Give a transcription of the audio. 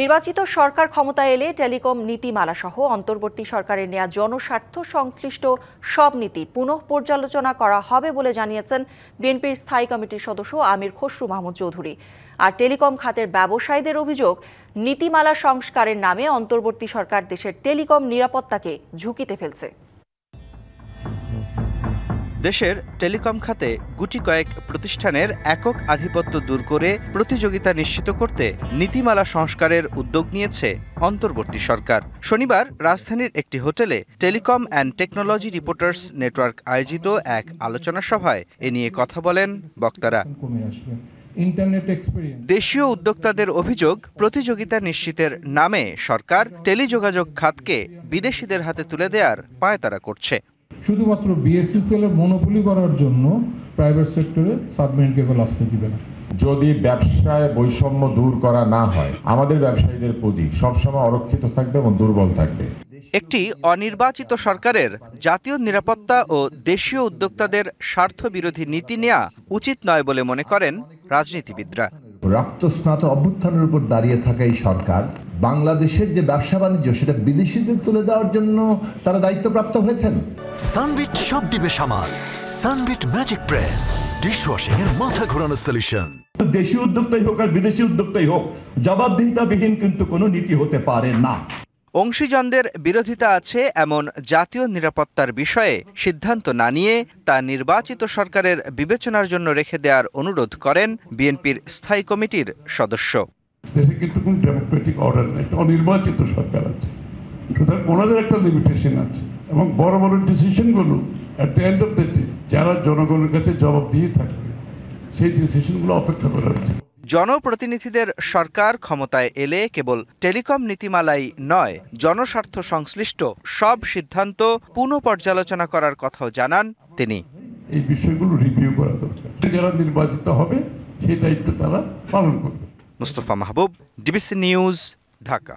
নির্বাচিত সরকার ক্ষমতায় এলে টেলিকম নীতিমালা সহ অন্তর্বর্তী সরকারের নেয়া জনস্বার্থ সংশ্লিষ্ট সব নীতি পুনঃ পর্যালোচনা করা হবে বলে জানিয়েছেন বিএনপির স্থায়ী কমিটির সদস্য আমির খসরু মাহমুদ চৌধুরী। আর টেলিকম খাতের ব্যবসায়ীদের অভিযোগ, নীতিমালা সংস্কারের নামে অন্তর্বর্তী সরকার দেশের টেলিকম নিরাপত্তাকে ঝুঁকিতে ফেলছে। দেশের টেলিকম খাতে গুটি কয়েক প্রতিষ্ঠানের একক আধিপত্য দূর করে প্রতিযোগিতা নিশ্চিত করতে নীতিমালা সংস্কারের উদ্যোগ নিয়েছে অন্তর্বর্তী সরকার। শনিবার রাজধানীর একটি হোটেলে telecom and technology reporters network আয়োজিত এক আলোচনা সভায় এ নিয়ে কথা বলেন বক্তারা। দেশীয় উদ্যোক্তাদের অভিযোগ, প্রতিযোগিতা নিশ্চিতের নামে সরকার টেলিযোগাযোগ খাতকে বিদেশিদের হাতে তুলে দেওয়ার পায়তারা করছে। শুধুমাত্র বিএসসিসিএল এর মনোপলি করার জন্য প্রাইভেট সেক্টরে সাবমেরিন কেবল আসতে দিবে না। যদি ব্যবসায় বৈষম্য দূর করা না হয়, আমাদের ব্যবসায়ীদের পুঁজি সবসময় অরক্ষিত থাকবে এবং দুর্বল থাকবে। একটি অনির্বাচিত সরকারের জাতীয় নিরাপত্তা ও দেশীয় উদ্যোক্তাদের স্বার্থ বিরোধী নীতি নেওয়া উচিত নয় বলে মনে করেন রাজনীতিবিদরা। রক্তস্নাত অভ্যুত্থানের উপর দাঁড়িয়ে থাকা এই সরকার বাংলাদেশের যে ব্যবসা বাণিজ্য সেটা বিদেশিদের তুলে দেওয়ার জন্য তারা দায়িত্বপ্রাপ্ত হয়েছেন। সানবিট সব দিবে সামাল। সানবিট ম্যাজিক প্রেস ডিশওয়াশিং এর মাথা ঘোরানো সলিউশন। দেশীয় উদ্যোক্তাই হোক আর বিদেশি উদ্যোক্তাই হোক, জবাবদিহিতাবিহীন কিন্তু কোনো নীতি হতে পারে না। অংশীজনদের বিরোধিতা আছে এমন জাতীয় নিরাপত্তার বিষয়ে সিদ্ধান্ত না নিয়ে তা নির্বাচিত সরকারের বিবেচনার জন্য রেখে দেওয়ার অনুরোধ করেন বিএনপির স্থায়ী কমিটির সদস্য। দেশে কিন্তু কোনো ডেমোক্রেটিক অর্ডার নেই, অনির্বাচিত সরকার আছে, সুতরাং ওনাদের একটা লিমিটেশন আছে এবং বড় বড় ডিসিশনগুলো at the end of the day যারা জনগণের কাছে জবাব দিয়ে থাকবে সেই ডিসিশনগুলো অপেক্ষা করা হচ্ছে। জনপ্রতিনিধিদের সরকার ক্ষমতায় এলে কেবল টেলিকম নীতিমালাই নয়, জনস্বার্থ সংশ্লিষ্ট সব সিদ্ধান্ত পুনঃপর্যালোচনা করার কথাও জানান তিনি। এই বিষয়গুলো রিভিউ করা দরকার, যারা নির্বাচিত হবে সেই দায়িত্ব তারা পালন করবে। মুস্তফা মাহবুব, ডিবিসি নিউজ, ঢাকা।